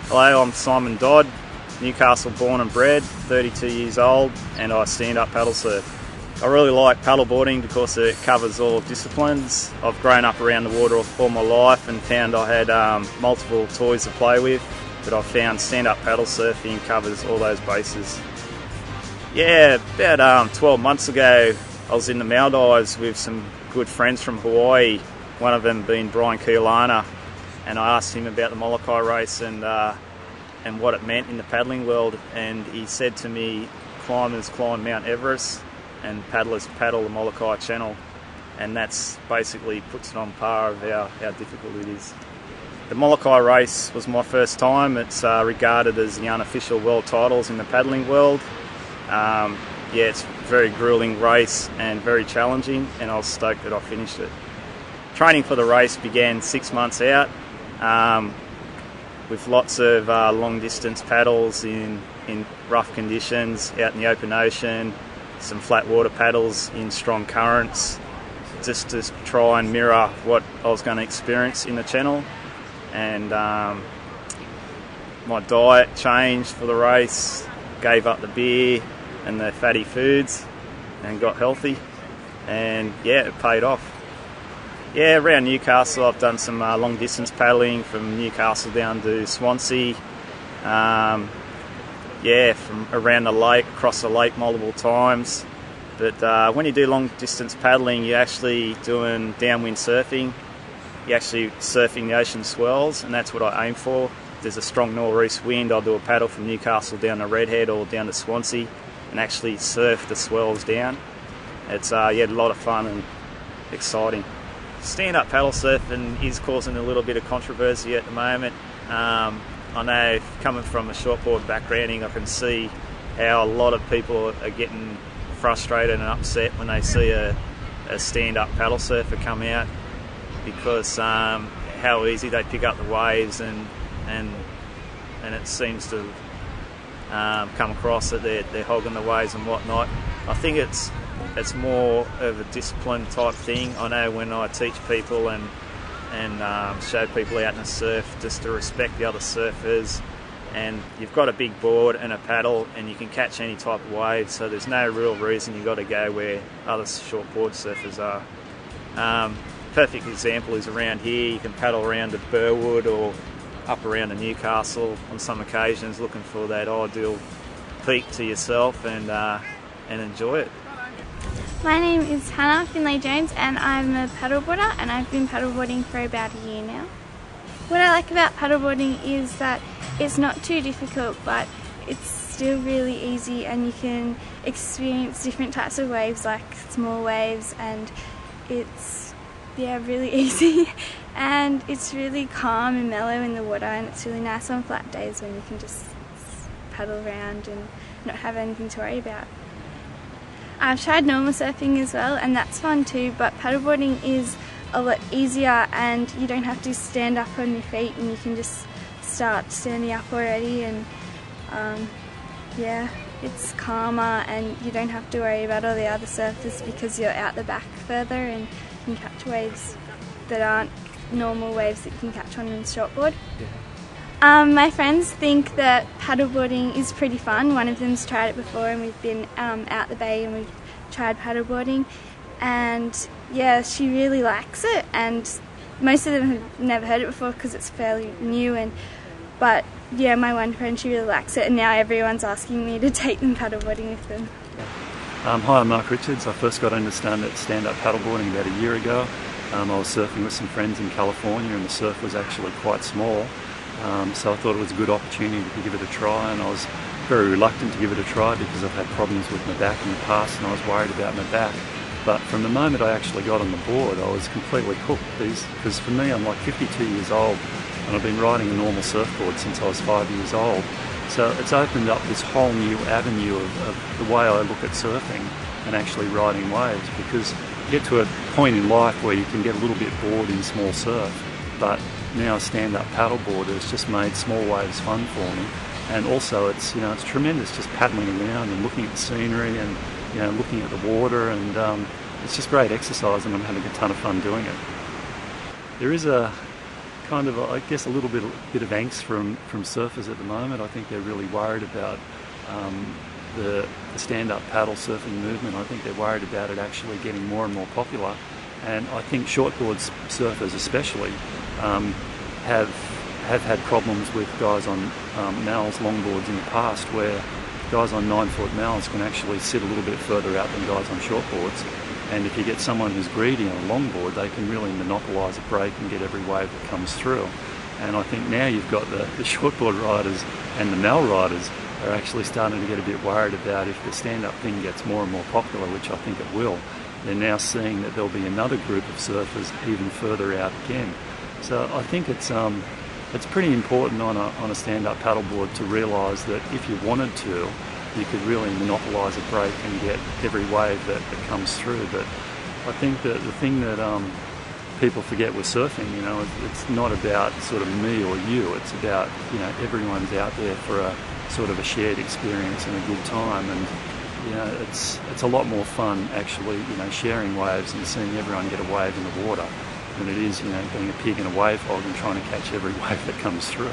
Hello, I'm Simon Dodd, Newcastle born and bred, 32 years old, and I stand-up paddle surf. I really like paddleboarding because it covers all disciplines. I've grown up around the water all my life and found I had multiple toys to play with, but I've found stand-up paddle surfing covers all those bases. Yeah, about 12 months ago I was in the Maldives with some good friends from Hawaii, one of them being Brian Keolana, and I asked him about the Molokai race and what it meant in the paddling world, and he said to me, climbers climb Mt Everest and paddlers paddle the Molokai Channel, and that's basically puts it on par of how difficult it is. The Molokai race was my first time. It's regarded as the unofficial world titles in the paddling world. Yeah, it's a very gruelling race and very challenging, and I was stoked that I finished it. Training for the race began 6 months out, with lots of long distance paddles in rough conditions, out in the open ocean, some flat water paddles in strong currents, just to try and mirror what I was going to experience in the channel. And my diet changed for the race, gave up the beer and the fatty foods and got healthy, and yeah, it paid off. Yeah, around Newcastle I've done some long distance paddling from Newcastle down to Swansea. Yeah, from around the lake, across the lake multiple times. But when you do long distance paddling, you're actually doing downwind surfing. You're actually surfing the ocean swells, and that's what I aim for. If there's a strong northeast wind, I'll do a paddle from Newcastle down to Redhead or down to Swansea and actually surf the swells down. It's yeah, a lot of fun and exciting. Stand-up paddle surfing is causing a little bit of controversy at the moment. I know, coming from a shortboard backgrounding, I can see how a lot of people are getting frustrated and upset when they see a stand-up paddle surfer come out, because how easy they pick up the waves, and it seems to come across that they're hogging the waves and whatnot. I think it's more of a discipline type thing. I know when I teach people and show people out in the surf just to respect the other surfers, and you've got a big board and a paddle and you can catch any type of wave, so there's no real reason you've got to go where other shortboard surfers are. Perfect example is around here. You can paddle around to Burwood or up around to Newcastle on some occasions, looking for that ideal peak to yourself and enjoy it. My name is Hannah Finlay-Jones and I'm a paddleboarder, and I've been paddleboarding for about a year now. What I like about paddleboarding is that it's not too difficult, but it's still really easy, and you can experience different types of waves, like small waves, and it's really easy, and it's really calm and mellow in the water, and it's really nice on flat days when you can just paddle around and not have anything to worry about. I've tried normal surfing as well, and that's fun too, but paddleboarding is a lot easier and you don't have to stand up on your feet, and you can just start standing up already, and yeah, it's calmer and you don't have to worry about all the other surfers because you're out the back further and you can catch waves that aren't normal waves that you can catch on a shortboard. My friends think that paddleboarding is pretty fun. One of them's tried it before, and we've been out the bay and we've tried paddleboarding, and yeah, she really likes it, and most of them have never heard it before because it's fairly new, but yeah, my one friend, she really likes it, and now everyone's asking me to take them paddleboarding with them. Hi, I'm Mark Richards. I first got into stand-up paddleboarding about a year ago. I was surfing with some friends in California, and the surf was actually quite small. So I thought it was a good opportunity to give it a try, and I was very reluctant to give it a try because I've had problems with my back in the past and I was worried about my back. But from the moment I actually got on the board, I was completely hooked, because for me, I'm like 52 years old and I've been riding a normal surfboard since I was 5 years old. So it's opened up this whole new avenue of the way I look at surfing and actually riding waves, because you get to a point in life where you can get a little bit bored in small surf, but now a stand-up paddleboarder has just made small waves fun for me, and also it's tremendous just paddling around and looking at the scenery and looking at the water, and it's just great exercise, and I'm having a ton of fun doing it. There is a kind of, I guess, a little bit of angst from surfers at the moment. I think they're really worried about the stand-up paddle surfing movement. I think they're worried about it actually getting more and more popular. And I think shortboard surfers especially have had problems with guys on Mal's longboards in the past, where guys on 9-foot Mal's can actually sit a little bit further out than guys on shortboards. And if you get someone who's greedy on a longboard, they can really monopolise a break and get every wave that comes through. And I think now you've got the shortboard riders and the Mal riders are actually starting to get a bit worried about if the stand-up thing gets more and more popular, which I think it will. They're now seeing that there'll be another group of surfers even further out again. So I think it's pretty important on a stand-up paddleboard to realise that if you wanted to, you could really monopolise a break and get every wave that comes through. But I think that the thing that people forget with surfing, it's not about sort of me or you. It's about, everyone's out there for a sort of a shared experience and a good time. And it's a lot more fun actually, sharing waves and seeing everyone get a wave in the water than it is, being a pig in a wave hog and trying to catch every wave that comes through.